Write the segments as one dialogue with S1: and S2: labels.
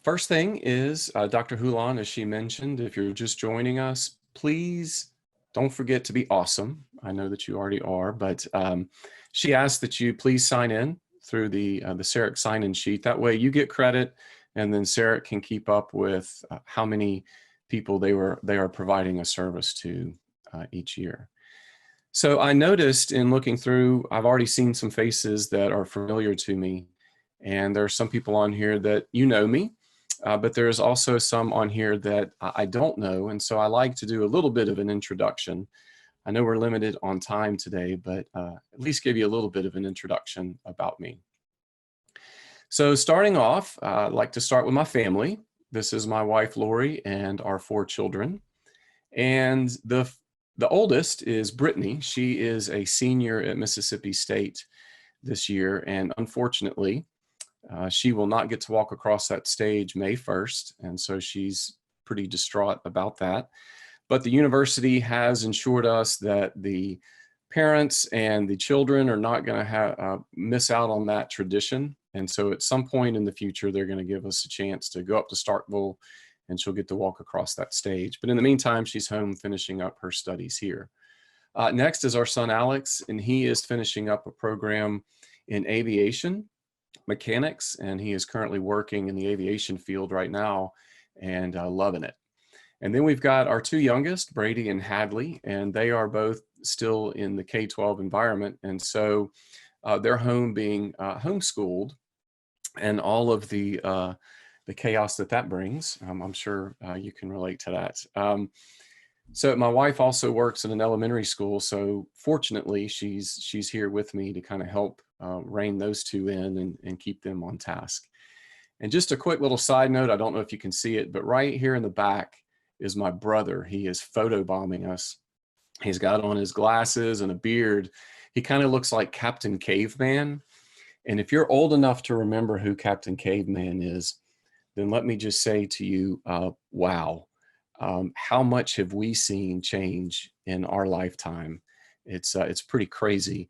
S1: First thing is, Dr. Hulan, as she mentioned, if you're just joining us, please don't forget to be awesome. I know that you already are, but she asked that you please sign in through the SARIC sign-in sheet. That way you get credit, and then SARIC can keep up with how many people they are providing a service to each year. So I noticed in looking through, I've already seen some faces that are familiar to me, and there are some people on here that you know me. But there's also some on here that I don't know, and so I like to do a little bit of an introduction. I know we're limited on time today, but at least give you a little bit of an introduction about me. So starting off, I'd like to start with my family. This is my wife, Lori, and our 4 children. And the oldest is Brittany. She is a senior at Mississippi State this year, and unfortunately, she will not get to walk across that stage May 1st, and so she's pretty distraught about that. But the university has ensured us that the parents and the children are not going to miss out on that tradition. And so at some point in the future, they're going to give us a chance to go up to Starkville, and she'll get to walk across that stage. But in the meantime, she's home finishing up her studies here. Next is our son, Alex, and he is finishing up a program in aviation mechanics, and he is currently working in the aviation field right now and loving it. And then we've got our 2 youngest, Brady and Hadley, and they are both still in the K-12 environment, and so they're home being homeschooled, and all of the chaos that brings. I'm sure you can relate to that. So my wife also works in an elementary school, so fortunately she's here with me to kind of help rein those 2 in and keep them on task. And just a quick little side note, I don't know if you can see it, but right here in the back is my brother. He is photobombing us. He's got on his glasses and a beard. He kind of looks like Captain Caveman. And if you're old enough to remember who Captain Caveman is, then let me just say to you, wow. How much have we seen change in our lifetime? It's pretty crazy.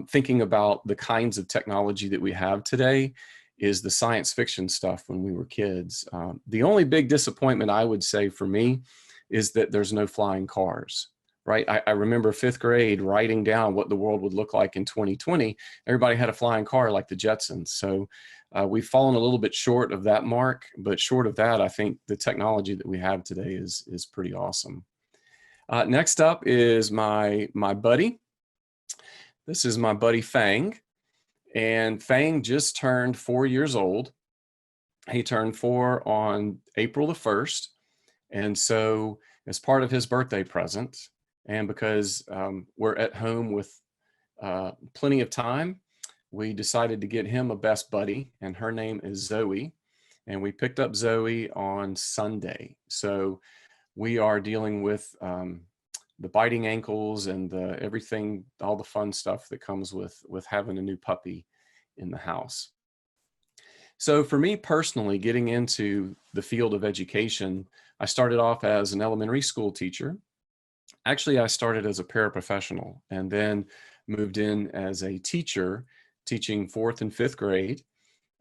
S1: Thinking about the kinds of technology that we have today is the science fiction stuff when we were kids. The only big disappointment I would say for me is that there's no flying cars, right? I remember 5th grade writing down what the world would look like in 2020. Everybody had a flying car like the Jetsons. So we've fallen a little bit short of that mark, but short of that, I think the technology that we have today is pretty awesome. Next up is my buddy. This is my buddy Fang, and Fang just turned 4 years old. He turned 4 on April the 1st, and so as part of his birthday present, and because we're at home with plenty of time, we decided to get him a best buddy, and her name is Zoe. And we picked up Zoe on Sunday. So we are dealing with the biting ankles and everything, all the fun stuff that comes with having a new puppy in the house. So for me personally, getting into the field of education, I started off as an elementary school teacher. Actually, I started as a paraprofessional and then moved in as a teacher, teaching 4th and 5th grade.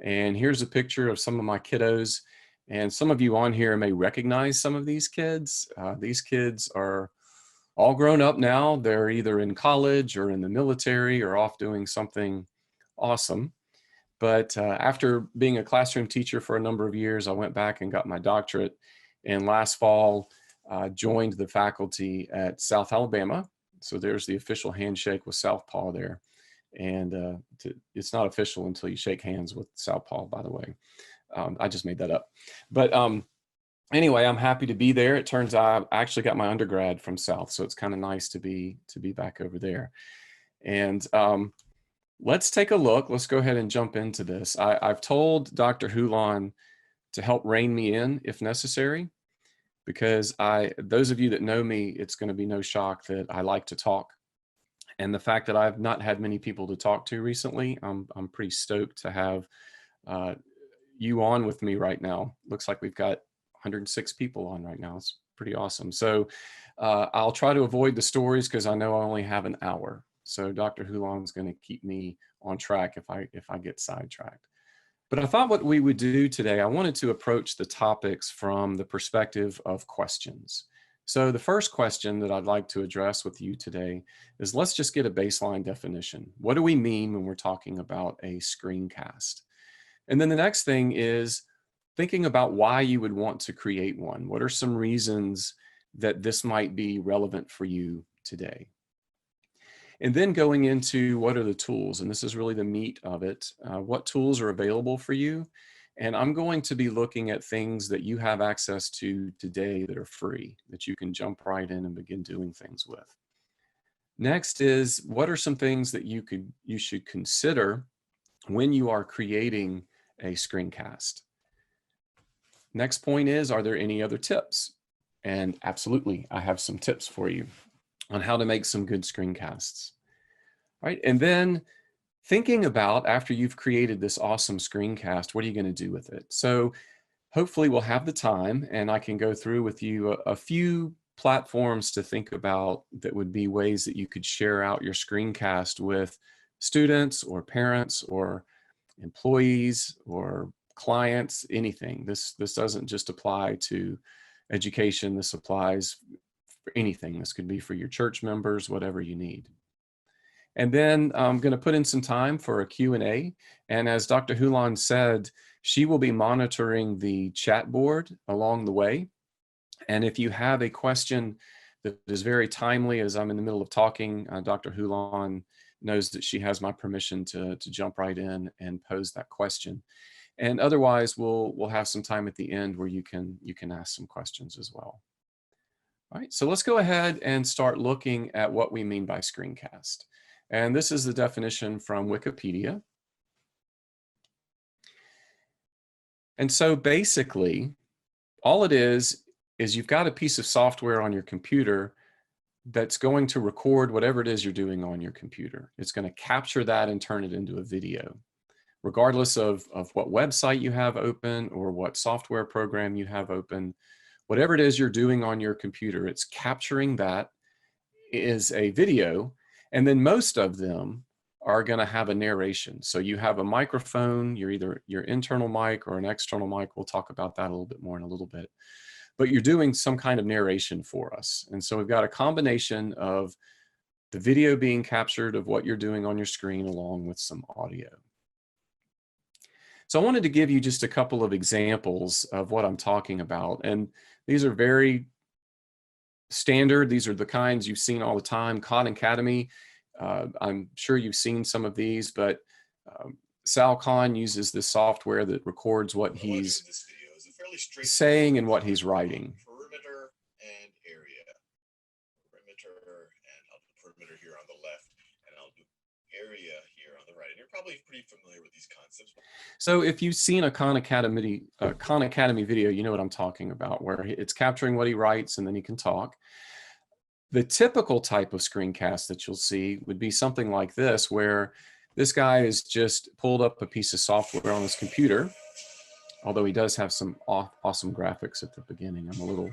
S1: And here's a picture of some of my kiddos. And some of you on here may recognize some of these kids. These kids are all grown up now. They're either in college or in the military or off doing something awesome. But after being a classroom teacher for a number of years, I went back and got my doctorate. And last fall, joined the faculty at South Alabama. So there's the official handshake with Southpaw there. And it's not official until you shake hands with Southpaw, by the way. I just made that up. But anyway, I'm happy to be there. It turns out I actually got my undergrad from South, so it's kind of nice to be back over there. And let's take a look. Let's go ahead and jump into this. I've told Dr. Hulan to help rein me in if necessary, because those of you that know me, it's going to be no shock that I like to talk. And the fact that I've not had many people to talk to recently, I'm pretty stoked to have you on with me right now. Looks like we've got 106 people on right now. It's pretty awesome. So I'll try to avoid the stories because I know I only have an hour. So Dr. Hulan's going to keep me on track if I get sidetracked. But I thought what we would do today, I wanted to approach the topics from the perspective of questions. So the first question that I'd like to address with you today is, let's just get a baseline definition. What do we mean when we're talking about a screencast? And then the next thing is thinking about why you would want to create one. What are some reasons that this might be relevant for you today? And then going into what are the tools, and this is really the meat of it. What tools are available for you? And I'm going to be looking at things that you have access to today that are free, that you can jump right in and begin doing things with. Next is, what are some things that you should consider when you are creating a screencast? Next point is, are there any other tips? And absolutely, I have some tips for you on how to make some good screencasts. Right? And then thinking about, after you've created this awesome screencast, what are you going to do with it? So hopefully we'll have the time and I can go through with you a few platforms to think about that would be ways that you could share out your screencast with students or parents or employees or clients, anything. This doesn't just apply to education. This applies for anything. This could be for your church members, whatever you need. And then I'm going to put in some time for a Q&A. And as Dr. Hulan said, she will be monitoring the chat board along the way. And if you have a question that is very timely as I'm in the middle of talking, Dr. Hulan knows that she has my permission to jump right in and pose that question. And otherwise, we'll have some time at the end where you can ask some questions as well. All right, so let's go ahead and start looking at what we mean by screencast. And this is the definition from Wikipedia. And so basically, all it is you've got a piece of software on your computer that's going to record whatever it is you're doing on your computer. It's going to capture that and turn it into a video. Regardless of what website you have open or what software program you have open, whatever it is you're doing on your computer, it's capturing that is a video. And then most of them are going to have a narration. So you have a microphone, you're either your internal mic or an external mic. We'll talk about that a little bit more in a little bit. But you're doing some kind of narration for us. And so we've got a combination of the video being captured of what you're doing on your screen along with some audio. So I wanted to give you just a couple of examples of what I'm talking about. And these are very standard. These are the kinds you've seen all the time. Khan Academy, I'm sure you've seen some of these, but Sal Khan uses this software that records what he's saying and what he's writing.
S2: Perimeter and area. Perimeter, and I'll do perimeter here on the left, and I'll do area here on the right. And you're probably pretty familiar with these concepts.
S1: So if you've seen a Khan Academy video, you know what I'm talking about, where it's capturing what he writes and then he can talk. The typical type of screencast that you'll see would be something like this, where this guy has just pulled up a piece of software on his computer, although he does have some awesome graphics at the beginning. I'm a little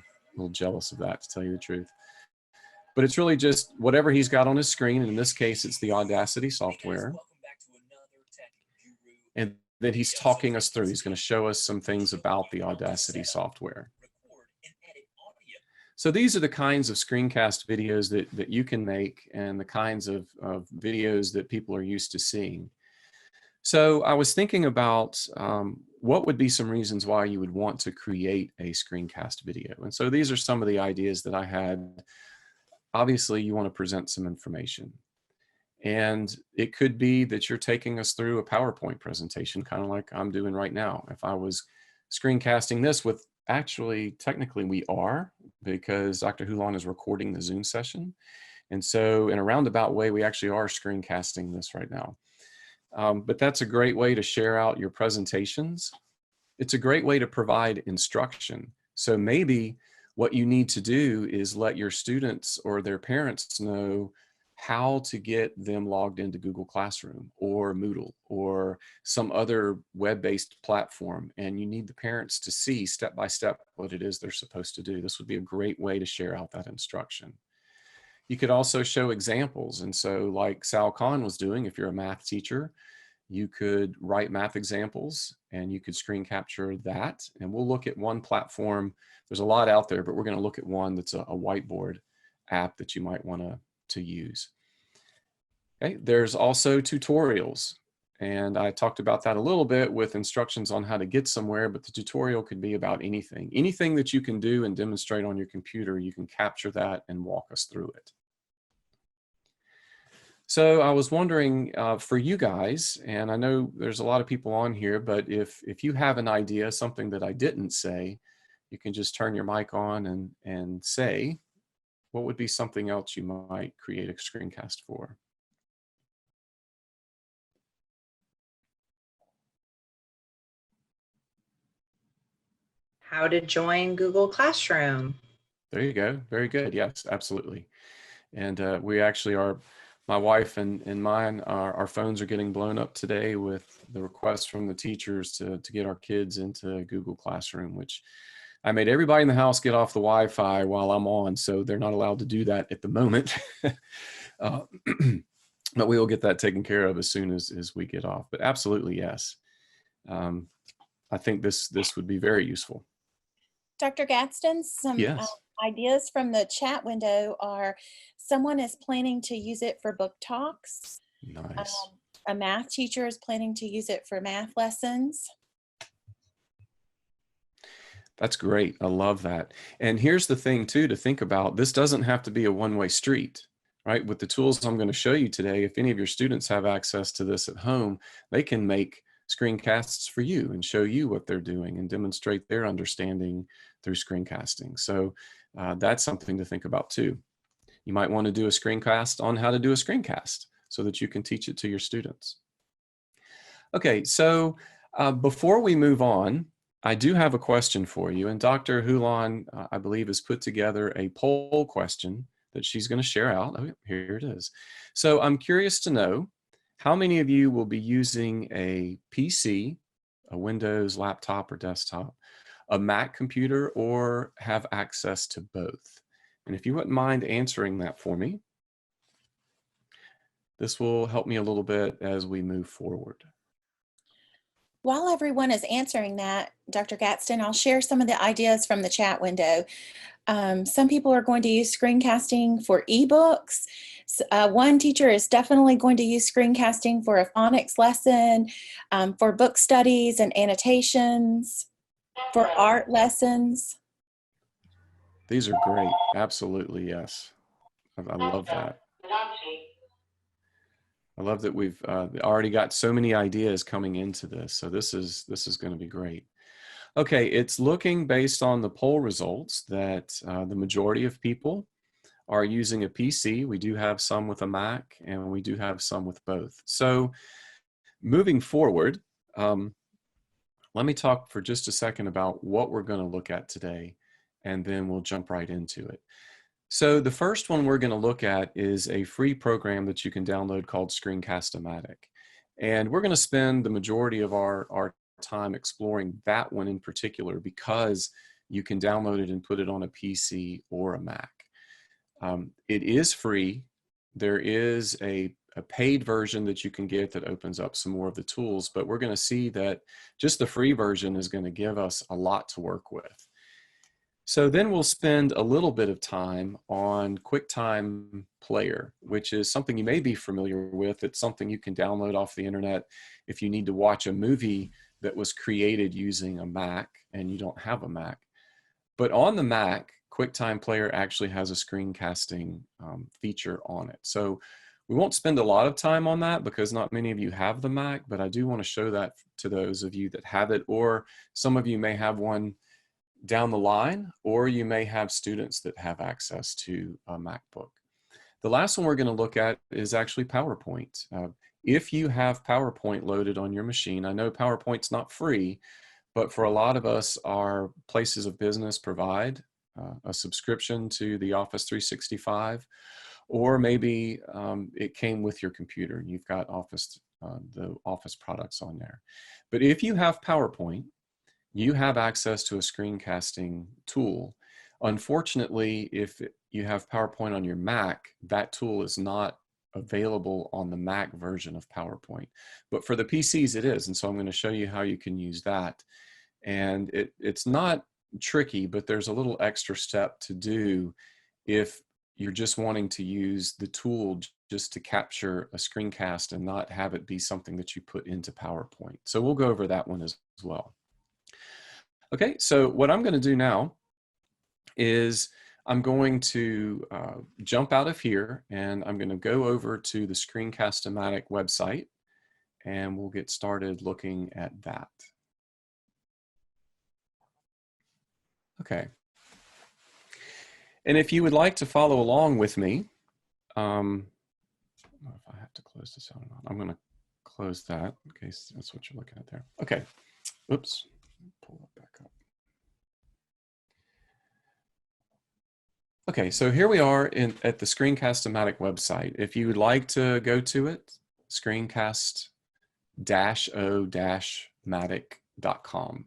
S1: jealous of that, to tell you the truth. But it's really just whatever he's got on his screen, and in this case, it's the Audacity software. And then he's talking us through. He's going to show us some things about the Audacity software. So these are the kinds of screencast videos that you can make, and the kinds of videos that people are used to seeing. So I was thinking about what would be some reasons why you would want to create a screencast video. And so these are some of the ideas that I had. Obviously, you want to present some information. And it could be that you're taking us through a PowerPoint presentation, kind of like I'm doing right now. If I was screencasting this with, actually, technically we are, because Dr. Hulan is recording the Zoom session. And so in a roundabout way, we actually are screencasting this right now. But that's a great way to share out your presentations. It's a great way to provide instruction. So maybe what you need to do is let your students or their parents know how to get them logged into Google Classroom or Moodle or some other web-based platform. And you need the parents to see step by step what it is they're supposed to do. This would be a great way to share out that instruction. You could also show examples. And so like Sal Khan was doing, if you're a math teacher, You could write math examples and you could screen capture that. And we'll look at one platform. There's a lot out there, but we're going to look at one that's a whiteboard app that you might want to use. Okay, there's also tutorials. And I talked about that a little bit with instructions on how to get somewhere, but the tutorial could be about anything. Anything that you can do and demonstrate on your computer, you can capture that and walk us through it. So I was wondering for you guys, and I know there's a lot of people on here, but if you have an idea, something that I didn't say, you can just turn your mic on and say, what would be something else you might create a screencast for?
S3: How to join Google Classroom.
S1: There you go. Very good. Yes, absolutely. And we actually are, my wife and mine, our phones are getting blown up today with the request from the teachers to get our kids into Google Classroom, which I made everybody in the house get off the Wi-Fi while I'm on, so they're not allowed to do that at the moment. But we will get that taken care of as soon as we get off. But absolutely, yes. I think this would be very useful.
S4: Dr. Gaston, some
S1: Yes.
S4: ideas from the chat window are someone is planning to use it for book talks.
S1: Nice.
S4: A math teacher is planning to use it for math lessons.
S1: That's great. I love that. And here's the thing too, to think about, this doesn't have to be a one-way street, right? With the tools I'm going to show you today, if any of your students have access to this at home, they can make screencasts for you and show you what they're doing and demonstrate their understanding through screencasting. So that's something to think about too. You might want to do a screencast on how to do a screencast so that you can teach it to your students. Okay, so before we move on, I do have a question for you, and Dr. Hulan, I believe, has put together a poll question that she's going to share out. Oh, here it is. So I'm curious to know, how many of you will be using a PC, a Windows laptop or desktop, a Mac computer, or have access to both? And if you wouldn't mind answering that for me, this will help me a little bit as we move forward.
S4: While everyone is answering that, Dr. Gaston, I'll share some of the ideas from the chat window. Some people are going to use screencasting for ebooks. One teacher is definitely going to use screencasting for a phonics lesson, for book studies and annotations, for art lessons.
S1: These are great. Absolutely, yes. I love that. I love that we've already got so many ideas coming into this. So this is going to be great. Okay, it's looking based on the poll results that the majority of people are using a PC. We do have some with a Mac, and we do have some with both. So moving forward, let me talk for just a second about what we're going to look at today, and then we'll jump right into it. So the first one we're going to look at is a free program that you can download called Screencast-O-Matic. And we're going to spend the majority of our time exploring that one in particular because you can download it and put it on a PC or a Mac. It is free. There is a paid version that you can get that opens up some more of the tools, but we're going to see that just the free version is going to give us a lot to work with. So then we'll spend a little bit of time on QuickTime Player, which is something you may be familiar with. It's something you can download off the internet if you need to watch a movie that was created using a Mac and you don't have a Mac. But on the Mac, QuickTime Player actually has a screencasting feature on it. So we won't spend a lot of time on that because not many of you have the Mac, but I do want to show that to those of you that have it, or some of you may have one down the line, or you may have students that have access to a MacBook. The last one we're going to look at is actually PowerPoint. If you have PowerPoint loaded on your machine, I know PowerPoint's not free, but for a lot of us, our places of business provide a subscription to the Office 365, or maybe it came with your computer and you've got the Office products on there. But if you have PowerPoint, you have access to a screencasting tool. Unfortunately, if you have PowerPoint on your Mac, that tool is not available on the Mac version of PowerPoint. But for the PCs, it is. And so I'm going to show you how you can use that. And it's not tricky, but there's a little extra step to do if you're just wanting to use the tool just to capture a screencast and not have it be something that you put into PowerPoint. So we'll go over that one as well. Okay, so what I'm going to do now is I'm going to jump out of here, and I'm going to go over to the Screencast-O-Matic website, and we'll get started looking at that. Okay. And if you would like to follow along with me, I don't know if I have to close this out or not. I'm going to close that in case that's what you're looking at there. Okay. Oops. Pull it back up. Okay, so here we are at the Screencast-O-Matic website. If you would like to go to it, screencast-o-matic.com.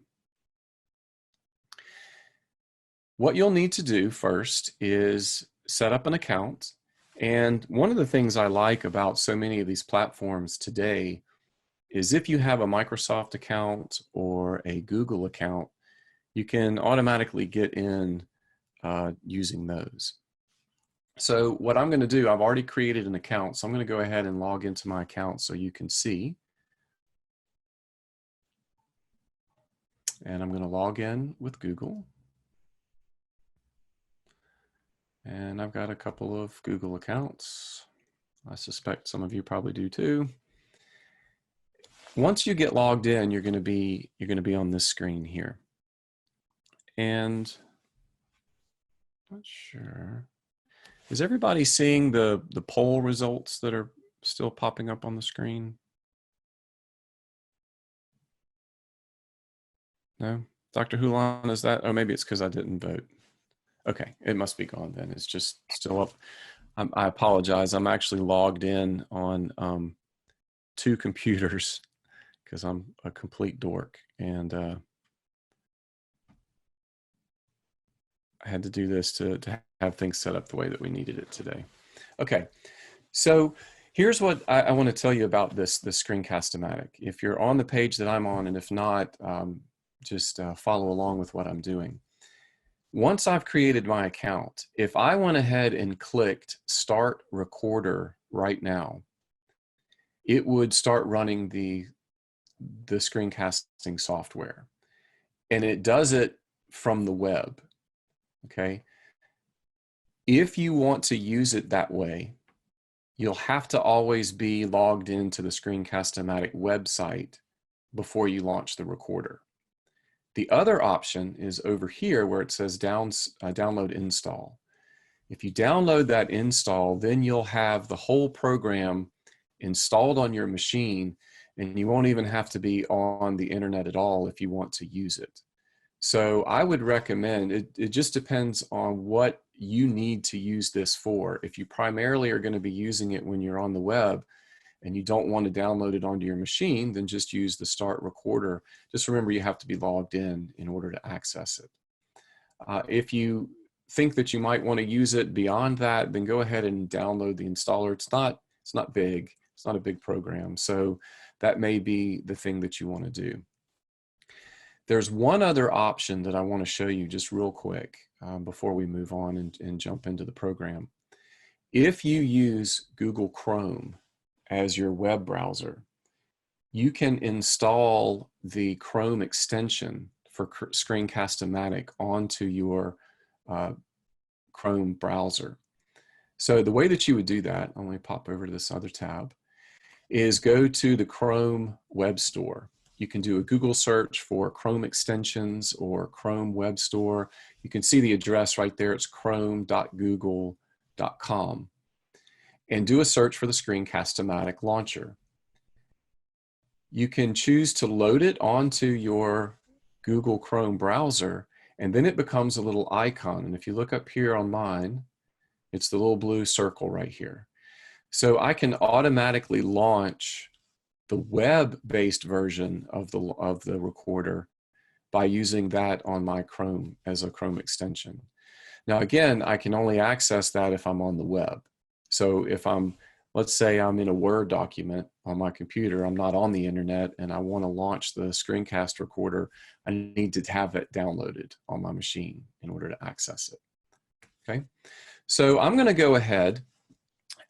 S1: What you'll need to do first is set up an account. And one of the things I like about so many of these platforms today is if you have a Microsoft account or a Google account, you can automatically get in using those. So what I'm going to do, I've already created an account, so I'm going to go ahead and log into my account so you can see. And I'm going to log in with Google. And I've got a couple of Google accounts. I suspect some of you probably do too. Once you get logged in, you're going to be on this screen here. And not sure. Is everybody seeing the poll results that are still popping up on the screen? No? Dr. Hulan, is that? Oh, maybe it's because I didn't vote. Okay, it must be gone then. It's just still up. I apologize. I'm actually logged in on 2 computers because I'm a complete dork. And I had to do this to have things set up the way that we needed it today. Okay, so here's what I want to tell you about this Screencast-O-Matic. If you're on the page that I'm on, and if not, just follow along with what I'm doing. Once I've created my account, if I went ahead and clicked Start Recorder right now, it would start running the screencasting software. And it does it from the web. Okay. If you want to use it that way, you'll have to always be logged into the Screencast-O-Matic website before you launch the recorder. The other option is over here where it says download install. If you download that install, then you'll have the whole program installed on your machine, and you won't even have to be on the internet at all if you want to use it. So I would recommend, it just depends on what you need to use this for. If you primarily are going to be using it when you're on the web and you don't want to download it onto your machine, then just use the Start Recorder. Just remember you have to be logged in order to access it. If you think that you might want to use it beyond that, then go ahead and download the installer. It's not big. It's not a big program. So that may be the thing that you want to do. There's one other option that I want to show you just real quick before we move on and jump into the program. If you use Google Chrome as your web browser, you can install the Chrome extension for Screencast-O-Matic onto your Chrome browser. So the way that you would do that, let me pop over to this other tab, is go to the Chrome Web Store. You can do a Google search for Chrome extensions or Chrome Web Store. You can see the address right there. It's chrome.google.com. And do a search for the Screencast-O-Matic launcher. You can choose to load it onto your Google Chrome browser, and then it becomes a little icon. And if you look up here on mine, it's the little blue circle right here. So I can automatically launch the web-based version of the recorder by using that on my Chrome as a Chrome extension. Now again, I can only access that if I'm on the web. So if I'm let's say I'm in a Word document on my computer, I'm not on the internet, and I want to launch the screencast recorder, I need to have it downloaded on my machine in order to access it. Okay, so I'm going to go ahead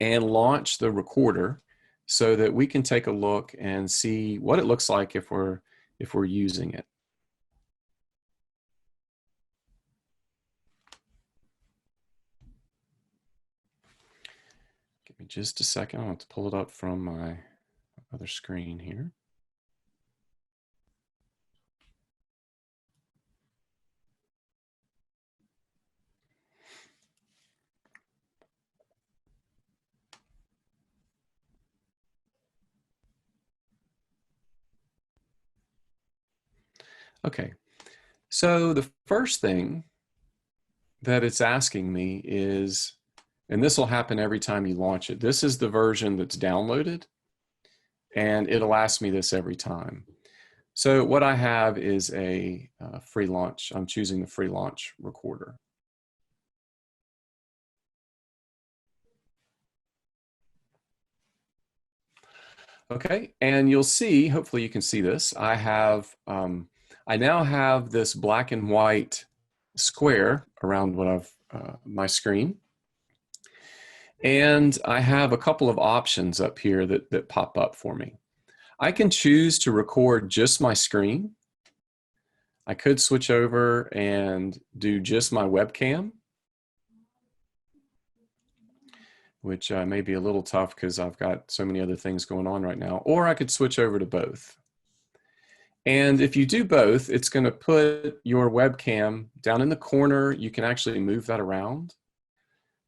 S1: and launch the recorder so that we can take a look and see what it looks like if we're using it. Give me just a second. I'll have to pull it up from my other screen here. Okay, so the first thing that it's asking me is, and this will happen every time you launch it, this is the version that's downloaded, and it'll ask me this every time. So what I have is a free launch. I'm choosing the free launch recorder. Okay, and you'll see, hopefully you can see this, I have, I now have this black and white square around what I've, my screen. And I have a couple of options up here that pop up for me. I can choose to record just my screen. I could switch over and do just my webcam, which may be a little tough because I've got so many other things going on right now. Or I could switch over to both. And if you do both, it's going to put your webcam down in the corner. You can actually move that around.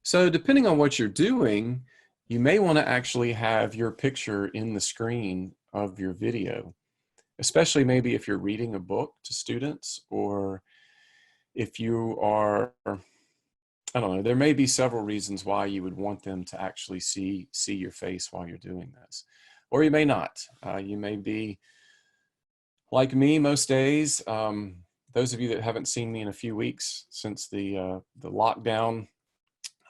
S1: So depending on what you're doing, you may want to actually have your picture in the screen of your video, especially maybe if you're reading a book to students, or if you are, I don't know, there may be several reasons why you would want them to actually see your face while you're doing this. Or you may not. You may be like me most days. Those of you that haven't seen me in a few weeks since the lockdown,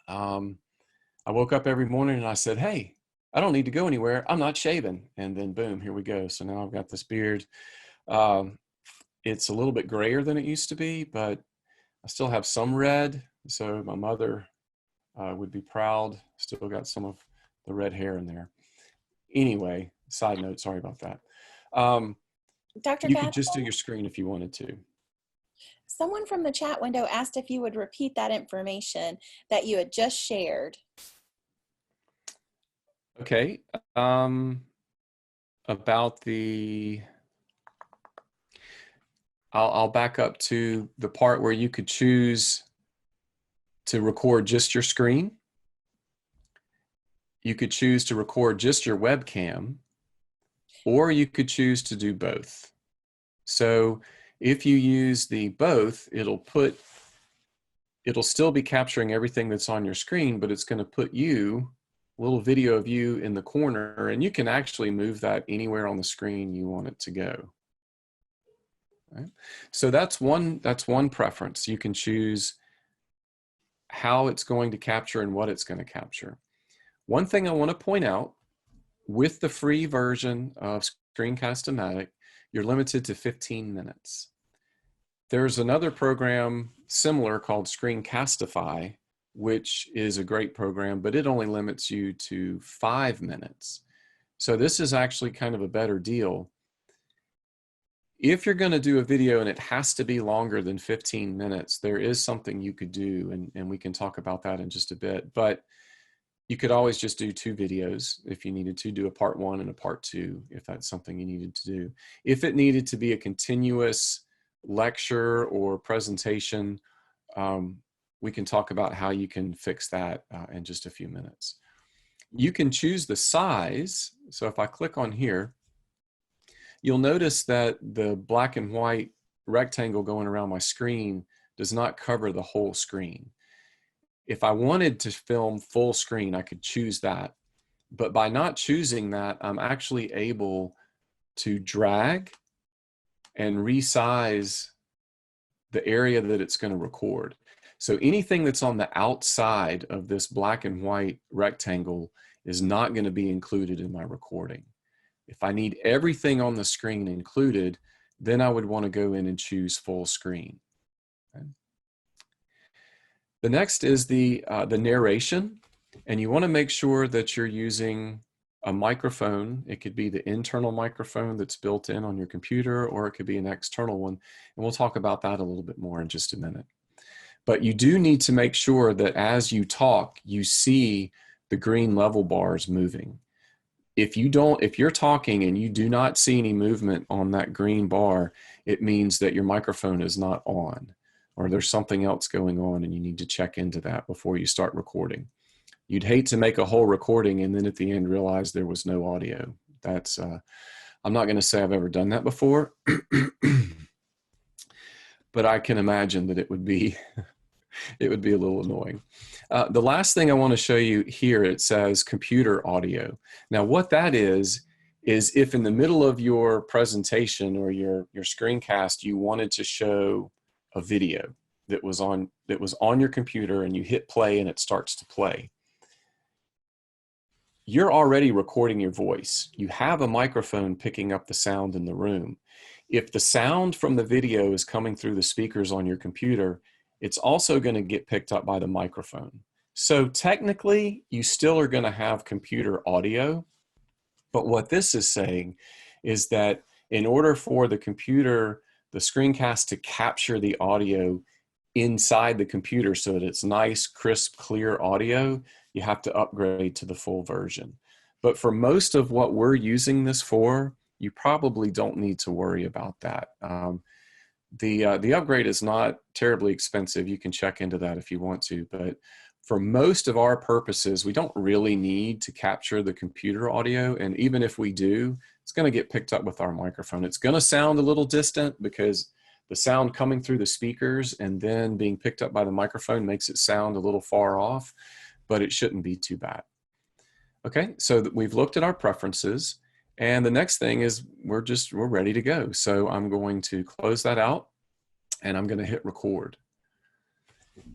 S1: I woke up every morning and I said, hey, I don't need to go anywhere. I'm not shaving. And then boom, here we go. So now I've got this beard. It's a little bit grayer than it used to be, but I still have some red. So my mother would be proud. Still got some of the red hair in there. Anyway, side note, sorry about that.
S4: Dr.
S1: You
S4: Gaston,
S1: could just do your screen if you wanted to.
S4: someone from the chat window asked if you would repeat that information that you had just shared.
S1: Okay. About the, I'll back up to the part where you could choose to record just your screen. You could choose to record just your webcam, or you could choose to do both. So if you use the both, it'll still be capturing everything that's on your screen, but it's going to put you, a little video of you in the corner, and you can actually move that anywhere on the screen you want it to go. Right? So that's one preference. You can choose how it's going to capture and what it's going to capture. One thing I want to point out, with the free version of Screencast-O-Matic, you're limited to 15 minutes. There's another program similar called Screencastify, which is a great program, but it only limits you to 5 minutes. So this is actually kind of a better deal. If you're going to do a video and it has to be longer than 15 minutes, there is something you could do, and we can talk about that in just a bit. But you could always just do 2 videos if you needed to, do a part 1 and a part 2 if that's something you needed to do. If it needed to be a continuous lecture or presentation, we can talk about how you can fix that in just a few minutes. You can choose the size. So if I click on here, you'll notice that the black and white rectangle going around my screen does not cover the whole screen. If I wanted to film full screen, I could choose that. But by not choosing that, I'm actually able to drag and resize the area that it's going to record. So anything that's on the outside of this black and white rectangle is not going to be included in my recording. If I need everything on the screen included, then I would want to go in and choose full screen. Okay. The next is the narration, and you want to make sure that you're using a microphone. It could be the internal microphone that's built in on your computer, or it could be an external one, and we'll talk about that a little bit more in just a minute. But you do need to make sure that as you talk, you see the green level bars moving. If you're talking and you do not see any movement on that green bar, it means that your microphone is not on, or there's something else going on and you need to check into that before you start recording. You'd hate to make a whole recording and then at the end realize there was no audio. That's, I'm not going to say I've ever done that before, but I can imagine that it would be a little annoying. The last thing I want to show you here, it says computer audio. Now what that is if in the middle of your presentation or your screencast, you wanted to show a video that was on your computer and you hit play and it starts to play. You're already recording your voice. You have a microphone picking up the sound in the room. If the sound from the video is coming through the speakers on your computer, it's also going to get picked up by the microphone. So technically, you still are going to have computer audio, but what this is saying is that in order for the screencast to capture the audio inside the computer so that it's nice, crisp, clear audio, you have to upgrade to the full version. But for most of what we're using this for, you probably don't need to worry about that. The upgrade is not terribly expensive. You can check into that if you want to, but for most of our purposes, we don't really need to capture the computer audio. And even if we do, it's going to get picked up with our microphone. It's going to sound a little distant because the sound coming through the speakers and then being picked up by the microphone makes it sound a little far off, but it shouldn't be too bad. Okay, so we've looked at our preferences. And the next thing is we're ready to go. So I'm going to close that out and I'm going to hit record.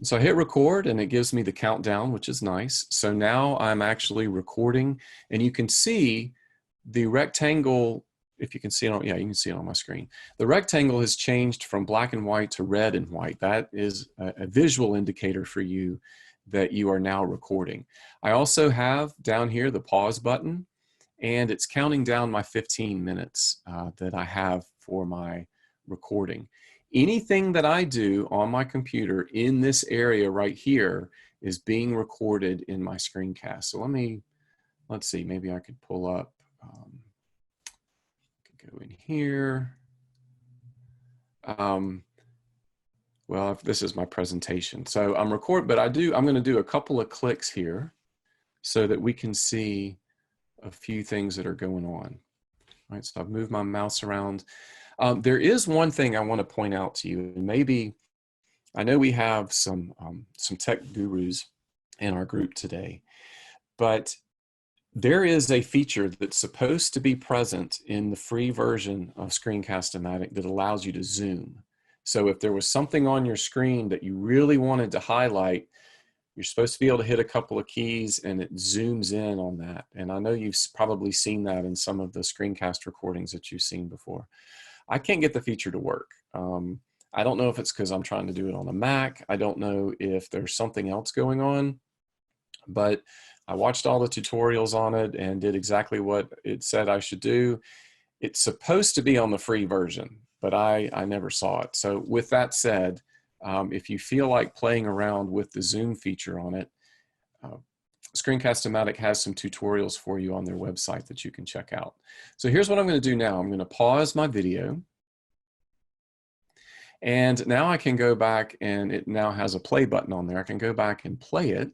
S1: So I hit record and it gives me the countdown, which is nice. So now I'm actually recording and you can see the rectangle, if you can see it on, yeah, you can see it on my screen. The rectangle has changed from black and white to red and white. That is a visual indicator for you that you are now recording. I also have down here the pause button, and it's counting down my 15 minutes that I have for my recording. Anything that I do on my computer in this area right here is being recorded in my screencast. So let's see, maybe I could pull up, could go in here. Well, this is my presentation. So I'm recording, but I'm going to do a couple of clicks here so that we can see a few things that are going on. All right, so I've moved my mouse around. There is one thing I want to point out to you, and maybe I know we have some tech gurus in our group today, but there is a feature that's supposed to be present in the free version of Screencast-O-Matic that allows you to zoom. So if there was something on your screen that you really wanted to highlight, you're supposed to be able to hit a couple of keys and it zooms in on that. And I know you've probably seen that in some of the screencast recordings that you've seen before. I can't get the feature to work. I don't know if it's because I'm trying to do it on a Mac. I don't know if there's something else going on, but I watched all the tutorials on it and did exactly what it said I should do. It's supposed to be on the free version, but I never saw it. So with that said, if you feel like playing around with the zoom feature on it, Screencast-O-Matic has some tutorials for you on their website that you can check out. So here's what I'm going to do now. I'm going to pause my video. And now I can go back, and it now has a play button on there. I can go back and play it.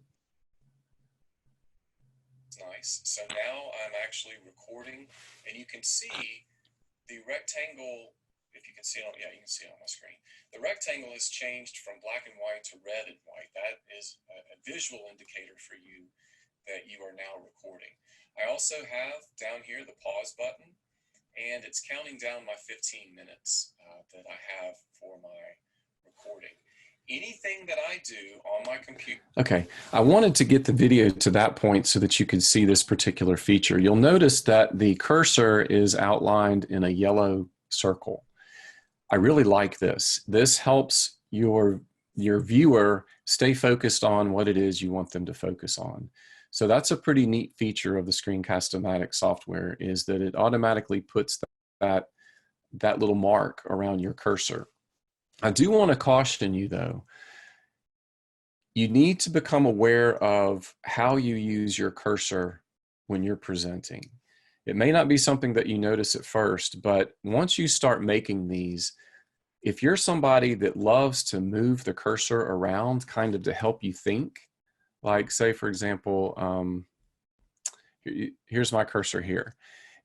S1: Nice. So now I'm actually recording, and you can see the rectangle. If you can see it on, yeah, you can see it on my screen. The rectangle has changed from black and white to red and white. That is a visual indicator for you that you are now recording. I also have down here the pause button, and it's counting down my 15 minutes that I have for my recording. anything that I do on my computer. Okay, I wanted to get the video to that point so that you could see this particular feature. You'll notice that the cursor is outlined in a yellow circle. I really like this. This helps your viewer stay focused on what it is you want them to focus on. So that's a pretty neat feature of the Screencast-O-Matic software, is that it automatically puts that little mark around your cursor. I do want to caution you though, you need to become aware of how you use your cursor when you're presenting. It may not be something that you notice at first, but once you start making these, if you're somebody that loves to move the cursor around kind of to help you think, like say for example, here's my cursor here.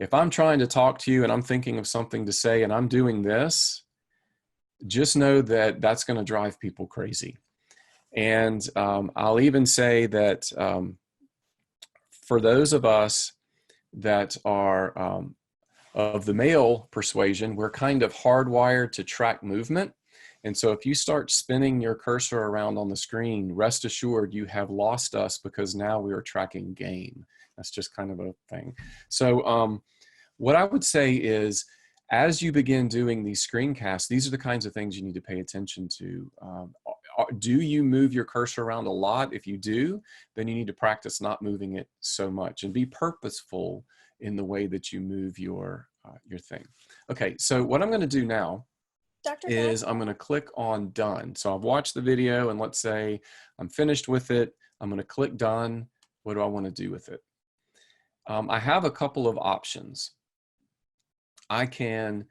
S1: If I'm trying to talk to you and I'm thinking of something to say and I'm doing this, just know that that's going to drive people crazy. And I'll even say that for those of us that are of the male persuasion, we're kind of hardwired to track movement. And so if you start spinning your cursor around on the screen, rest assured you have lost us, because now we are tracking game. That's just kind of a thing. So what I would say is, as you begin doing these screencasts, these are the kinds of things you need to pay attention to. Do you move your cursor around a lot? If you do, then you need to practice not moving it so much and be purposeful in the way that you move your thing. Okay, so what I'm going to do now is I'm going to click on done. So I've watched the video and let's say I'm finished with it. I'm going to click done. What do I want to do with it? I have a couple of options. I can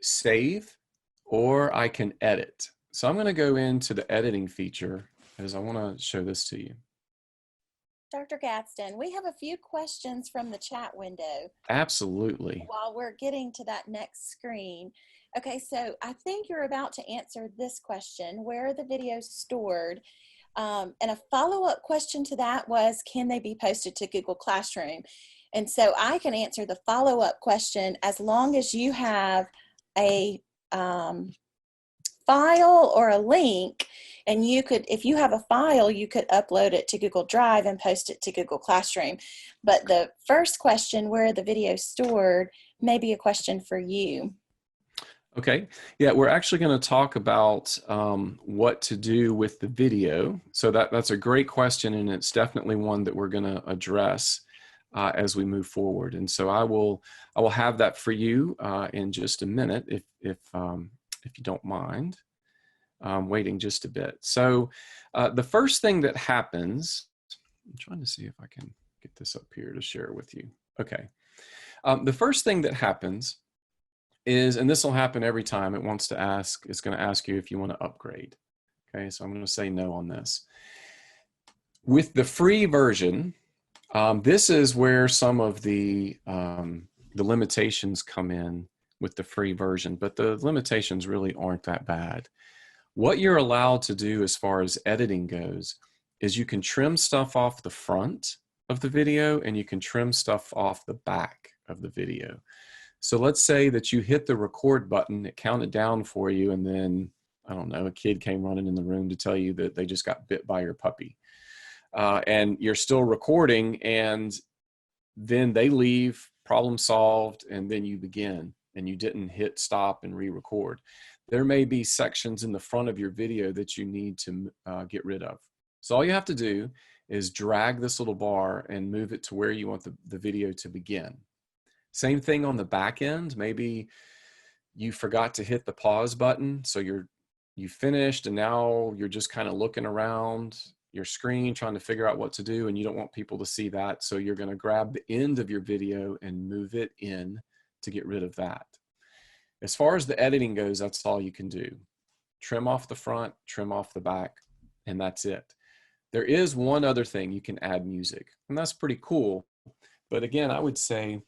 S1: save or I can edit. So I'm going to go into the editing feature as I want to show this to you.
S4: Dr. Gaston, we have a few questions from the chat window.
S1: Absolutely.
S4: While we're getting to that next screen. Okay, so I think you're about to answer this question: where are the videos stored? And a follow-up question to that was, can they be posted to Google Classroom? And so I can answer the follow-up question: as long as you have a file or a link, and you could, if you have a file, you could upload it to Google Drive and post it to Google Classroom. But the first question, where are the videos stored, may be a question for you.
S1: Okay, yeah, we're actually going to talk about what to do with the video. So that's a great question, and it's definitely one that we're going to address as we move forward. And so I will have that for you in just a minute, if you don't mind waiting just a bit. So the first thing that happens, I'm trying to see if I can get this up here to share with you. Okay, the first thing that happens is, and this will happen every time it wants to ask, it's going to ask you if you want to upgrade. Okay, so I'm going to say no on this. With the free version, this is where some of the limitations come in with the free version, but the limitations really aren't that bad. What you're allowed to do as far as editing goes is you can trim stuff off the front of the video and you can trim stuff off the back of the video. So let's say that you hit the record button, it counted down for you, and then, I don't know, a kid came running in the room to tell you that they just got bit by your puppy. And you're still recording, and then they leave, problem solved, and then you begin, and you didn't hit stop and re-record. There may be sections in the front of your video that you need to get rid of. So all you have to do is drag this little bar and move it to where you want the video to begin. Same thing on the back end. Maybe you forgot to hit the pause button, so you finished and now you're just kind of looking around your screen trying to figure out what to do, and you don't want people to see that, so you're going to grab the end of your video and move it in to get rid of that. As far as the editing goes, that's all you can do. Trim off the front, trim off the back, and that's it. There is one other thing: you can add music, and that's pretty cool. But again, I would say,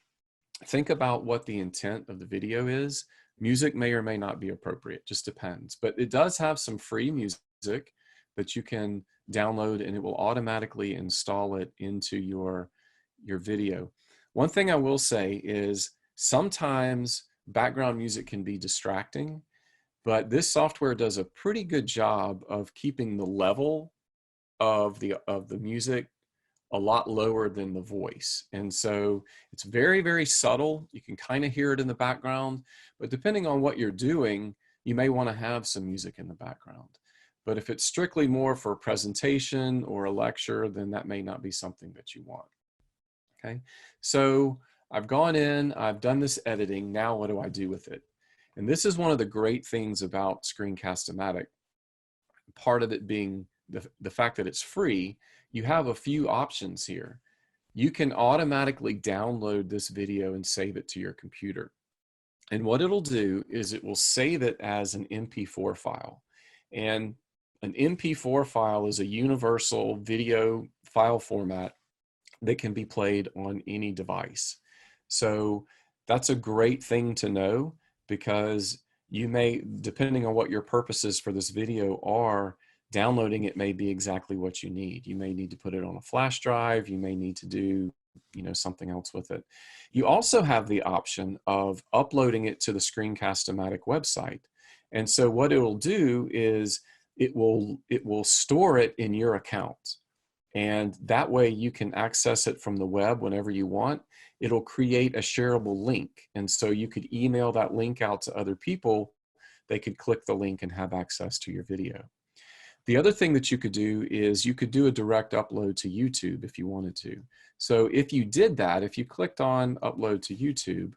S1: think about what the intent of the video is. Music may or may not be appropriate, just depends. But it does have some free music that you can download, and it will automatically install it into your video. One thing I will say is sometimes background music can be distracting. but this software does a pretty good job of keeping the level of the music a lot lower than the voice. And so it's very, very subtle. You can kind of hear it in the background, but depending on what you're doing, you may want to have some music in the background. But if it's strictly more for a presentation or a lecture, then that may not be something that you want. Okay, so I've gone in, I've done this editing. Now what do I do with it? And this is one of the great things about Screencast-O-Matic. Part of it being the fact that it's free, you have a few options here. You can automatically download this video and save it to your computer. And what it'll do is it will save it as an MP4 file. And an MP4 file is a universal video file format that can be played on any device. So that's a great thing to know, because you may, depending on what your purposes for this video are, downloading it may be exactly what you need. You may need to put it on a flash drive. You may need to do, something else with it. You also have the option of uploading it to the Screencast-O-Matic website. And so what it will do is it will store it in your account. And that way you can access it from the web whenever you want. It'll create a shareable link. And so you could email that link out to other people. They could click the link and have access to your video. The other thing that you could do is you could do a direct upload to YouTube if you wanted to. So if you did that, if you clicked on upload to YouTube,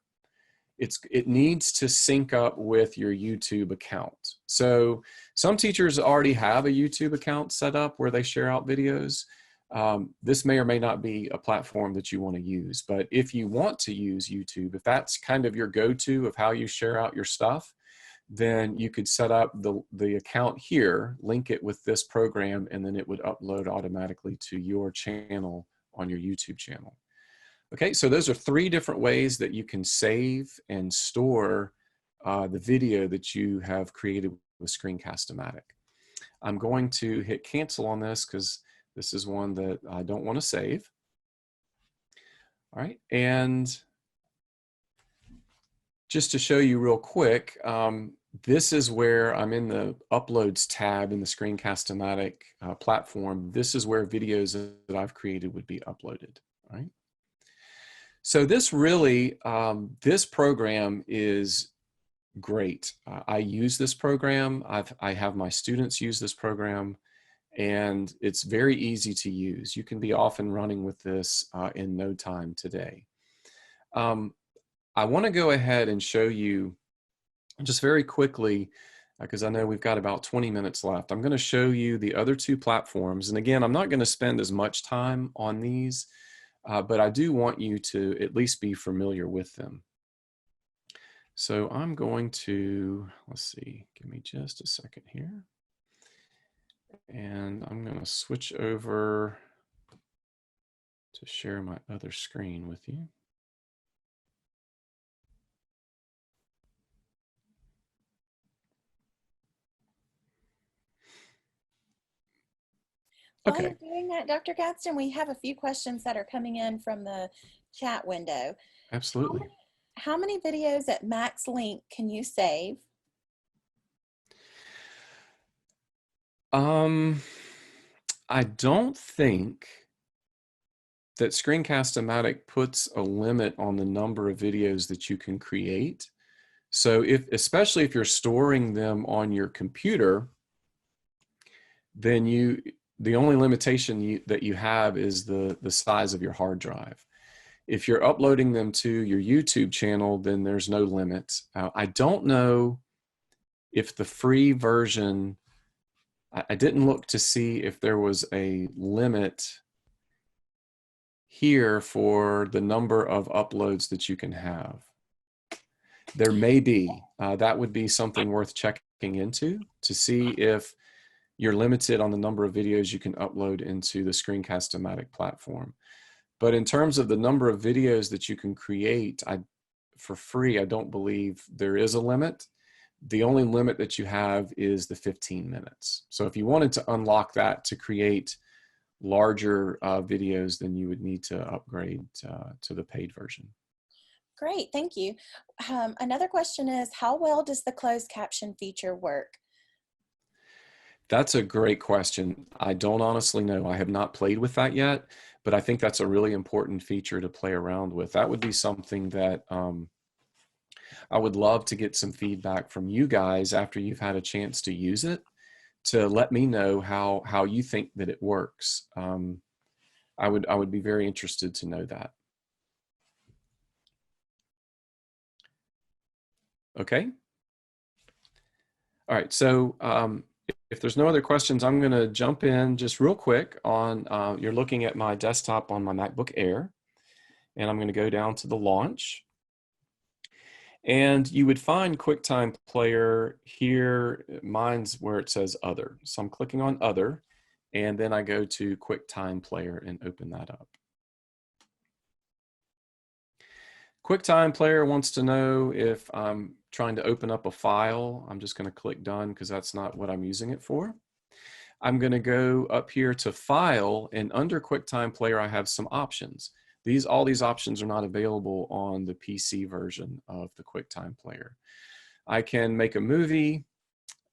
S1: it needs to sync up with your YouTube account. So some teachers already have a YouTube account set up where they share out videos. This may or may not be a platform that you want to use, but if you want to use YouTube, if that's kind of your go-to of how you share out your stuff, then you could set up the account here, link it with this program, and then it would upload automatically to your channel on your YouTube channel. Okay, so those are 3 different ways that you can save and store the video that you have created with Screencast-O-Matic. I'm going to hit cancel on this because this is one that I don't want to save. All right, and just to show you real quick, this is where I'm in the Uploads tab in the Screencast-O-Matic platform. This is where videos that I've created would be uploaded. All right. So this really, this program is great. I use this program. I have my students use this program, and it's very easy to use. You can be off and running with this in no time today. I want to go ahead and show you just very quickly, because I know we've got about 20 minutes left. I'm going to show you the other 2 platforms. And again, I'm not going to spend as much time on these, but I do want you to at least be familiar with them. So I'm going to, let's see, give me just a second here. And I'm going to switch over to share my other screen with you.
S4: While you're doing that, Dr. Gaston, we have a few questions that are coming in from the chat window.
S1: Absolutely.
S4: How many videos at max length can you save?
S1: I don't think that Screencast-O-Matic puts a limit on the number of videos that you can create. So especially if you're storing them on your computer, then the only limitation that you have is the size of your hard drive. If you're uploading them to your YouTube channel, then there's no limit. I don't know if the free version, I didn't look to see if there was a limit here for the number of uploads that you can have. There may be. That would be something worth checking into to see if you're limited on the number of videos you can upload into the Screencast-O-Matic platform. But in terms of the number of videos that you can create for free, I don't believe there is a limit. The only limit that you have is the 15 minutes. So if you wanted to unlock that to create larger videos, then you would need to upgrade to the paid version.
S4: Great, thank you. Another question is, how well does the closed caption feature work?
S1: That's a great question. I don't honestly know. I have not played with that yet, but I think that's a really important feature to play around with. That would be something that I would love to get some feedback from you guys after you've had a chance to use it, to let me know how you think that it works. I would be very interested to know that. Okay. All right. So if there's no other questions, I'm going to jump in just real quick on, you're looking at my desktop on my MacBook Air, and I'm going to go down to the launch. And you would find QuickTime Player here. Mine's where it says Other. So I'm clicking on Other, and then I go to QuickTime Player and open that up. QuickTime Player wants to know if I'm trying to open up a file. I'm just going to click Done because that's not what I'm using it for. I'm going to go up here to File, and under QuickTime Player I have some options. All these options are not available on the PC version of the QuickTime Player. I can make a movie,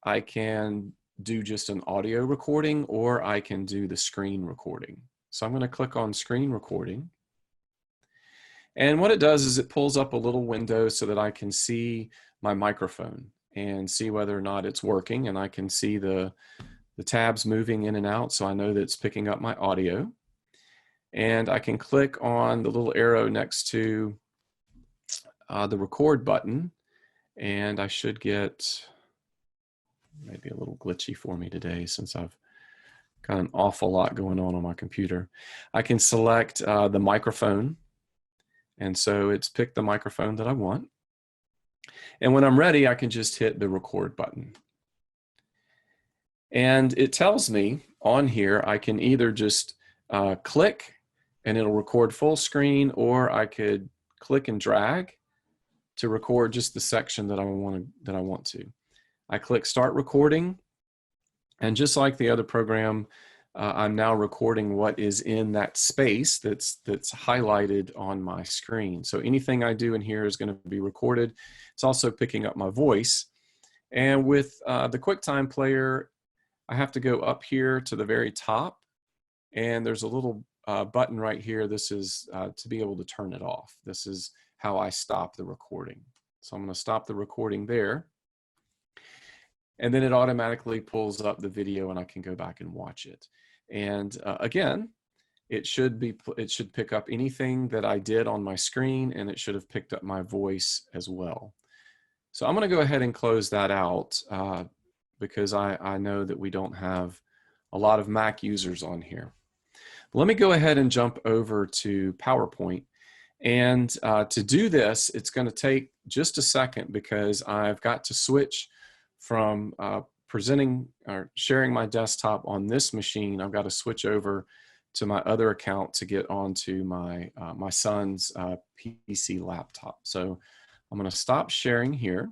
S1: I can do just an audio recording, or I can do the screen recording. So I'm going to click on Screen Recording. And what it does is it pulls up a little window so that I can see my microphone and see whether or not it's working, and I can see the tabs moving in and out, so I know that it's picking up my audio. And I can click on the little arrow next to the record button, and I should get, maybe a little glitchy for me today since I've got an awful lot going on my computer. I can select the microphone, and so it's picked the microphone that I want. And when I'm ready, I can just hit the record button. And it tells me on here, I can either just click and it'll record full screen, or I could click and drag to record just the section that I want to. I click Start Recording, and just like the other program, I'm now recording what is in that space that's highlighted on my screen. So anything I do in here is going to be recorded. It's also picking up my voice. And with the QuickTime Player, I have to go up here to the very top, and there's a little button right here. This is to be able to turn it off. This is how I stop the recording. So I'm going to stop the recording there. And then it automatically pulls up the video, and I can go back and watch it. And again, it should pick up anything that I did on my screen, and it should have picked up my voice as well. So I'm going to go ahead and close that out because I know that we don't have a lot of Mac users on here. Let me go ahead and jump over to PowerPoint. And to do this, it's going to take just a second because I've got to switch from presenting or sharing my desktop on this machine. I've got to switch over to my other account to get onto my my son's PC laptop. So I'm going to stop sharing here,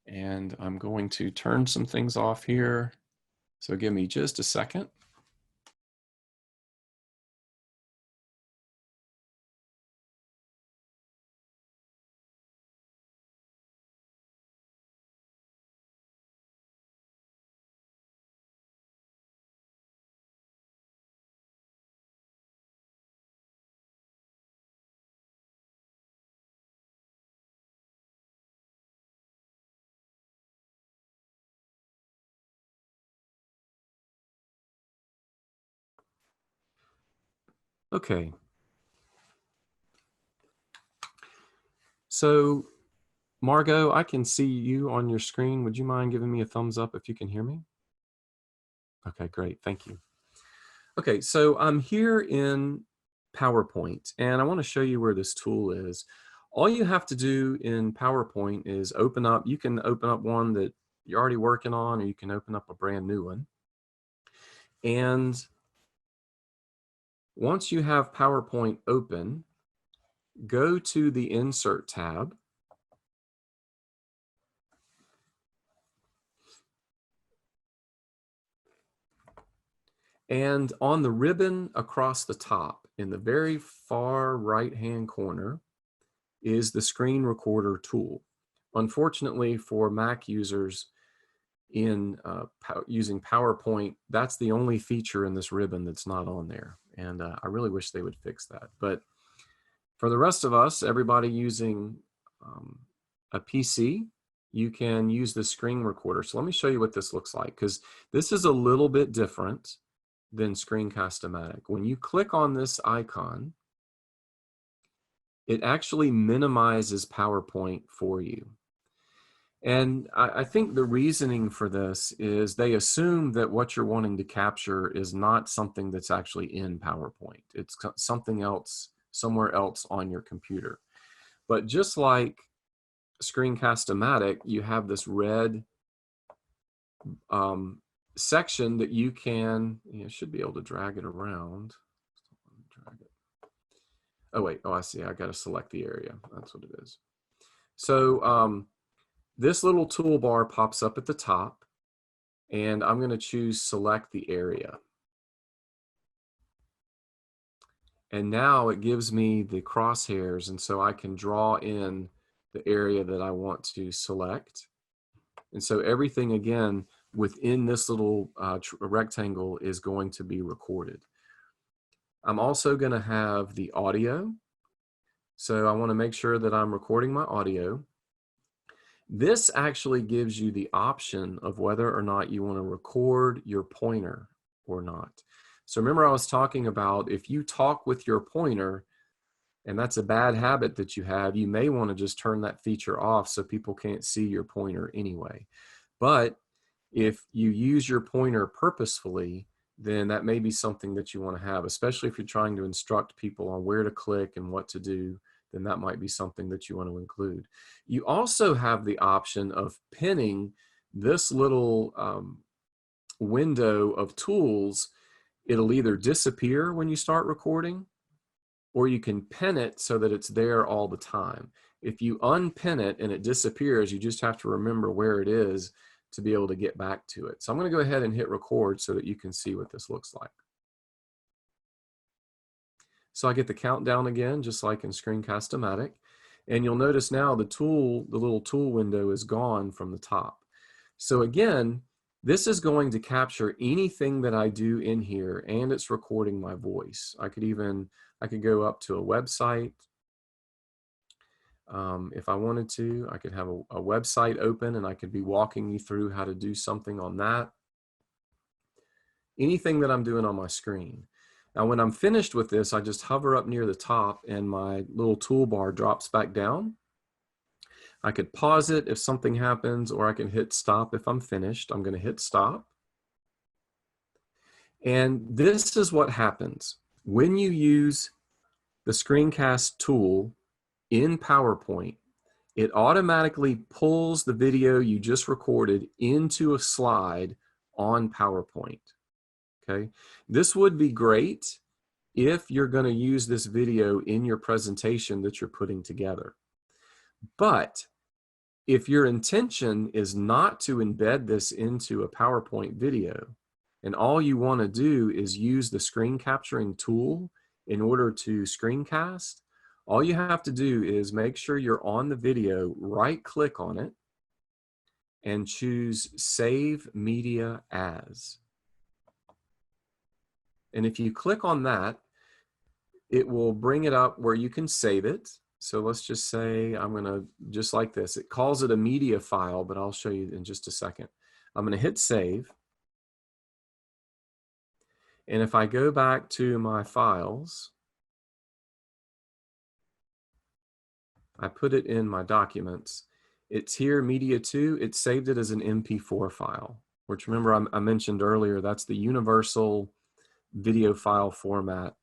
S1: and I'm going to turn some things off here. So give me just a second. Okay. So, Margot, I can see you on your screen. Would you mind giving me a thumbs up if you can hear me? Okay, great. Thank you. Okay, so I'm here in PowerPoint, and I want to show you where this tool is. All you have to do in PowerPoint is open up. You can open up one that you're already working on, or you can open up a brand new one. And once you have PowerPoint open, go to the Insert tab. And on the ribbon across the top, in the very far right-hand corner, is the screen recorder tool. Unfortunately for Mac users in using PowerPoint, that's the only feature in this ribbon that's not on there. And I really wish they would fix that. But for the rest of us, everybody using a PC, you can use the screen recorder. So let me show you what this looks like, because this is a little bit different than Screencast-O-Matic. When you click on this icon, it actually minimizes PowerPoint for you. And I think the reasoning for this is they assume that what you're wanting to capture is not something that's actually in PowerPoint. It's something else, somewhere else on your computer. But just like Screencast-O-Matic, you have this red section that you can, you should be able to drag it around. Oh wait, oh I see, I gotta select the area, that's what it is. So this little toolbar pops up at the top, and I'm gonna choose select the area. And now it gives me the crosshairs, and so I can draw in the area that I want to select. And so everything, again, within this little rectangle is going to be recorded. I'm also going to have the audio. So I want to make sure that I'm recording my audio. This actually gives you the option of whether or not you want to record your pointer or not. So remember I was talking about if you talk with your pointer, and that's a bad habit that you have, you may want to just turn that feature off so people can't see your pointer anyway. But if you use your pointer purposefully, then that may be something that you want to have, especially if you're trying to instruct people on where to click and what to do, then that might be something that you want to include. You also have the option of pinning this little window of tools. It'll either disappear when you start recording, or you can pin it so that it's there all the time. If you unpin it and it disappears, you just have to remember where it is to be able to get back to it. So I'm going to go ahead and hit record so that you can see what this looks like. So I get the countdown again, just like in Screencast-O-Matic. And you'll notice now the little tool window is gone from the top. So again, this is going to capture anything that I do in here, and it's recording my voice. I could go up to a website. If I wanted to, I could have a website open and I could be walking you through how to do something on that. Anything that I'm doing on my screen. Now, when I'm finished with this, I just hover up near the top and my little toolbar drops back down. I could pause it if something happens, or I can hit stop if I'm finished. I'm going to hit stop. And this is what happens when you use the screencast tool in PowerPoint. It automatically pulls the video you just recorded into a slide on PowerPoint. Okay, this would be great if you're going to use this video in your presentation that you're putting together. But if your intention is not to embed this into a PowerPoint video, and all you want to do is use the screen capturing tool in order to screencast, all you have to do is make sure you're on the video, right-click on it, and choose Save Media As. And if you click on that, it will bring it up where you can save it. So let's just say I'm going to, just like this, it calls it a media file, but I'll show you in just a second. I'm going to hit save. And if I go back to my files, I put it in my documents. It's here, Media 2. It saved it as an MP4 file, which remember I mentioned earlier, that's the universal video file format.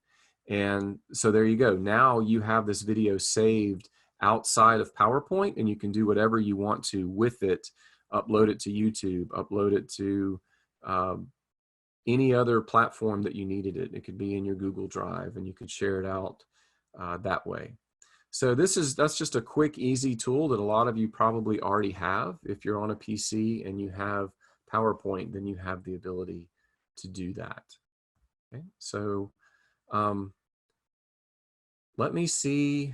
S1: And so there you go. Now you have this video saved outside of PowerPoint, and you can do whatever you want to with it. Upload it to YouTube, upload it to any other platform that you needed it. It could be in your Google Drive, and you could share it out that way. So that's just a quick, easy tool that a lot of you probably already have. If you're on a PC and you have PowerPoint, then you have the ability to do that. Okay, so let me see,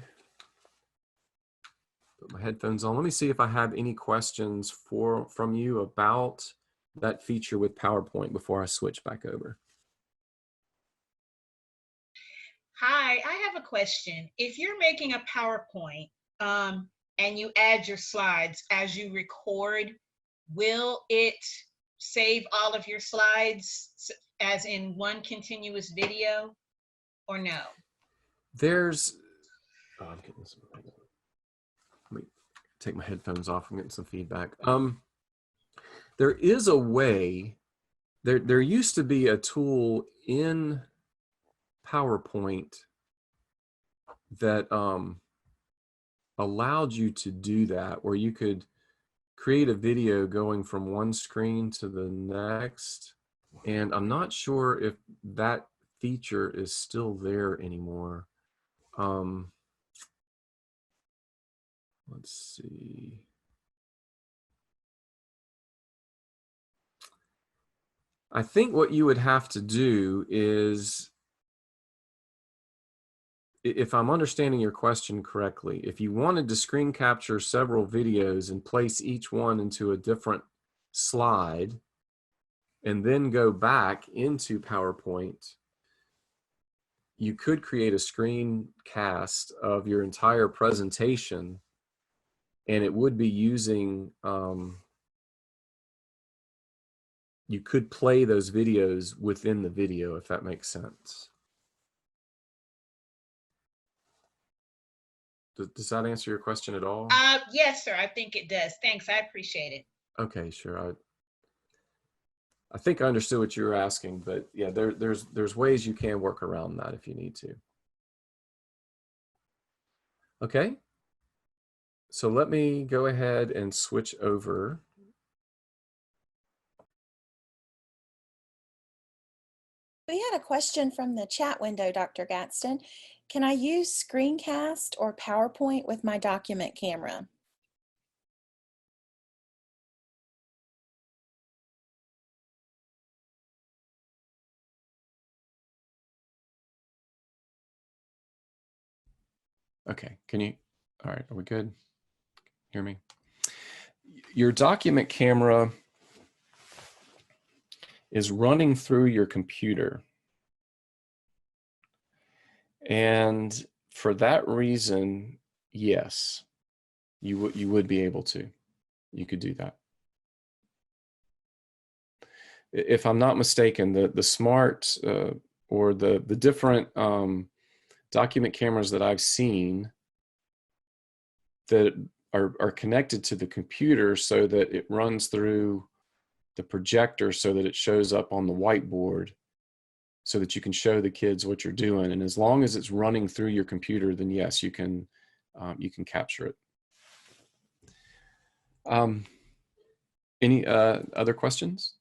S1: put my headphones on. Let me see if I have any questions from you about that feature with PowerPoint before I switch back over.
S5: Hi, I have a question. If you're making a PowerPoint and you add your slides as you record, will it save all of your slides as in one continuous video or no?
S1: There's, I'm getting some, let me take my headphones off. I'm getting some feedback. There is a way, there used to be a tool in PowerPoint that allowed you to do that, where you could create a video going from one screen to the next. And I'm not sure if that feature is still there anymore. Let's see. I think what you would have to do is, if I'm understanding your question correctly, if you wanted to screen capture several videos and place each one into a different slide and then go back into PowerPoint, you could create a screencast of your entire presentation, and it would be using, you could play those videos within the video, if that makes sense. Does that answer your question at all?
S5: Yes, sir. I think it does. Thanks. I appreciate it.
S1: Okay, sure. I think I understood what you were asking, but yeah, there's ways you can work around that if you need to. Okay. So let me go ahead and switch over.
S4: We had a question from the chat window, Dr. Gaston. Can I use Screencast or PowerPoint with my document camera?
S1: Okay, can you, all right, are we good? Hear me? Your document camera is running through your computer. And for that reason, yes, you would be able to. You could do that. If I'm not mistaken, the smart or the different document cameras that I've seen that are connected to the computer so that it runs through the projector so that it shows up on the whiteboard so that you can show the kids what you're doing. And as long as it's running through your computer, then yes, you can capture it. Any other questions?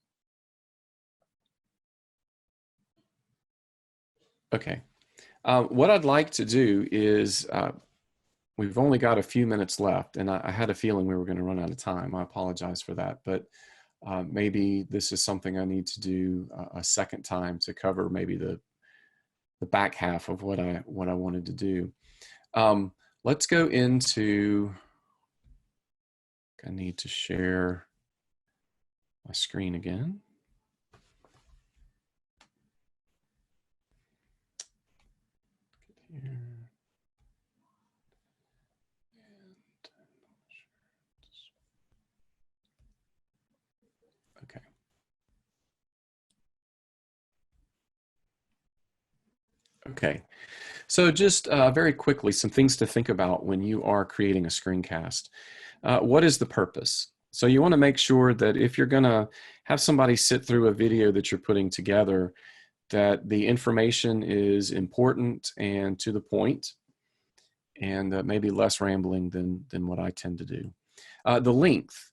S1: Okay. What I'd like to do is, we've only got a few minutes left, and I had a feeling we were going to run out of time. I apologize for that, but maybe this is something I need to do a second time to cover maybe the back half of what I wanted to do. Let's go into, I need to share my screen again. Here. Okay. Okay. So just very quickly, some things to think about when you are creating a screencast. What is the purpose? So you want to make sure that if you're going to have somebody sit through a video that you're putting together, that the information is important and to the point, and maybe less rambling than what I tend to do. The length.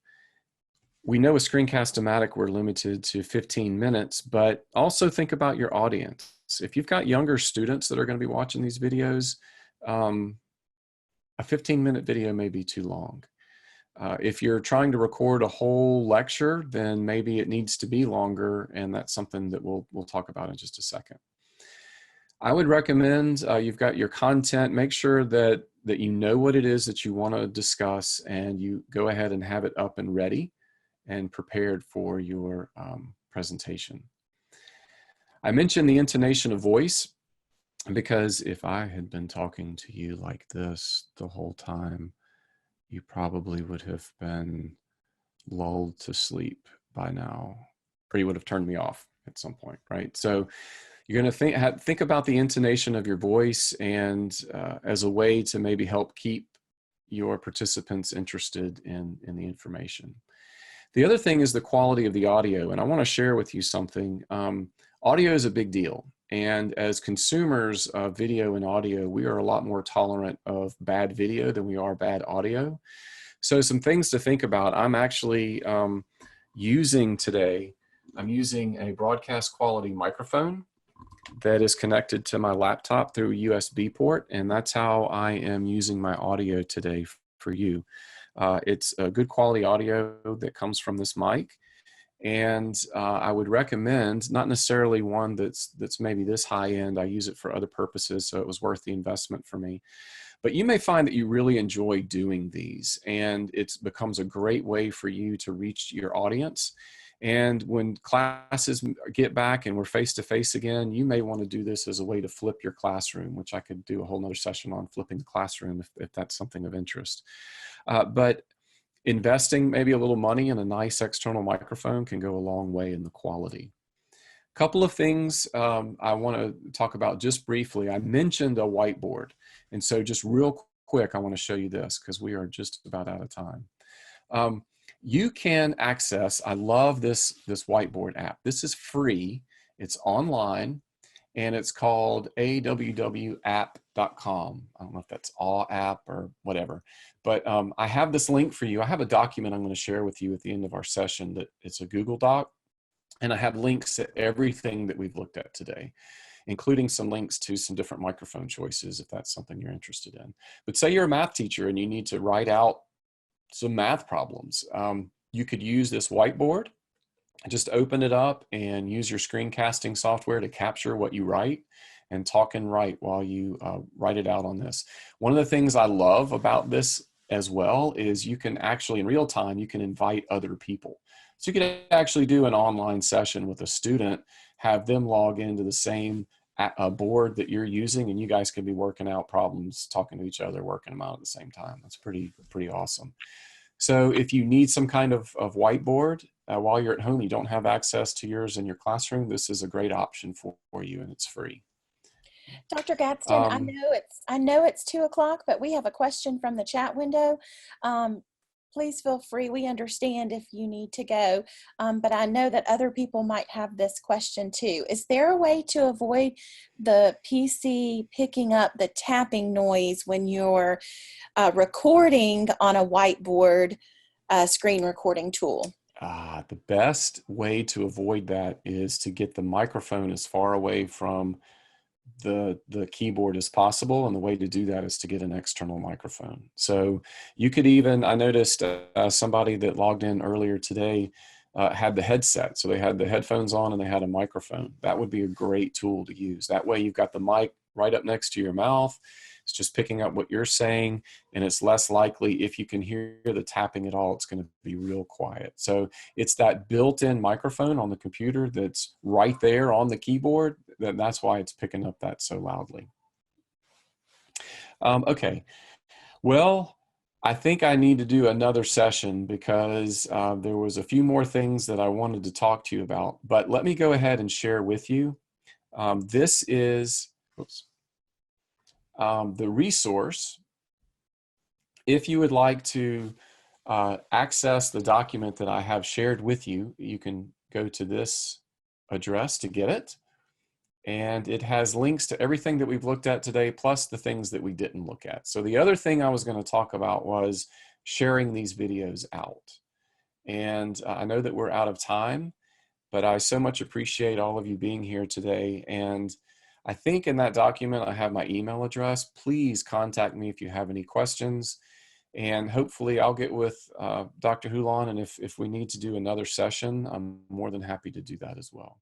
S1: We know a Screencast-O-Matic we're limited to 15 minutes, but also think about your audience. If you've got younger students that are going to be watching these videos, a 15-minute video may be too long. If you're trying to record a whole lecture, then maybe it needs to be longer, and that's something that we'll talk about in just a second. I would recommend you've got your content. Make sure that you know what it is that you want to discuss, and you go ahead and have it up and ready and prepared for your presentation. I mentioned the intonation of voice because if I had been talking to you like this the whole time, you probably would have been lulled to sleep by now, or you would have turned me off at some point, right? So you're going to think about the intonation of your voice, and as a way to maybe help keep your participants interested in the information. The other thing is the quality of the audio, and I want to share with you something. Audio is a big deal, and as consumers of video and audio, we are a lot more tolerant of bad video than we are bad audio. So some things to think about. I'm actually using a broadcast quality microphone that is connected to my laptop through a USB port, and that's how I am using my audio today for you. It's a good quality audio that comes from this mic, and I would recommend not necessarily one that's maybe this high end. I use it for other purposes, so it was worth the investment for me. But you may find that you really enjoy doing these, and it becomes a great way for you to reach your audience. And when classes get back and we're face-to-face again, you may want to do this as a way to flip your classroom, which I could do a whole nother session on flipping the classroom if that's something of interest. But investing maybe a little money in a nice external microphone can go a long way in the quality. A couple of things I want to talk about just briefly. I mentioned a whiteboard. And so just real quick, I want to show you this because we are just about out of time. You can access, I love this Whiteboard app. This is free, it's online, and it's called awwapp.com. I don't know if that's all app or whatever, but I have this link for you. I have a document I'm going to share with you at the end of our session that it's a Google Doc, and I have links to everything that we've looked at today, including some links to some different microphone choices if that's something you're interested in. But say you're a math teacher and you need to write out some math problems. You could use this whiteboard, just open it up and use your screencasting software to capture what you write and talk and write while you write it out on this. One of the things I love about this as well is you can actually, in real time, you can invite other people. So you could actually do an online session with a student, have them log into the same board that you're using, and you guys could be working out problems, talking to each other, working them out at the same time. That's pretty awesome. So if you need some kind of whiteboard while you're at home, you don't have access to yours in your classroom, this is a great option for you, and it's free.
S4: Dr. Gaston, I know it's 2 o'clock, but we have a question from the chat window. Please feel free. We understand if you need to go, but I know that other people might have this question too. Is there a way to avoid the PC picking up the tapping noise when you're recording on a whiteboard screen recording tool?
S1: The best way to avoid that is to get the microphone as far away from the keyboard as possible, and the way to do that is to get an external microphone. So you could even, I noticed somebody that logged in earlier today had the headset, so they had the headphones on and they had a microphone. That would be a great tool to use. That way you've got the mic right up next to your mouth. It's just picking up what you're saying, and it's less likely, if you can hear the tapping at all, it's going to be real quiet. So it's that built-in microphone on the computer that's right there on the keyboard. That's why it's picking up that so loudly. Okay, well, I think I need to do another session because there was a few more things that I wanted to talk to you about, but let me go ahead and share with you. This is, oops. The resource. If you would like to access the document that I have shared with you, you can go to this address to get it. And it has links to everything that we've looked at today, plus the things that we didn't look at. So the other thing I was going to talk about was sharing these videos out. And I know that we're out of time, but I so much appreciate all of you being here today. And I think in that document, I have my email address. Please contact me if you have any questions. And hopefully I'll get with Dr. Hulan, and if we need to do another session, I'm more than happy to do that as well.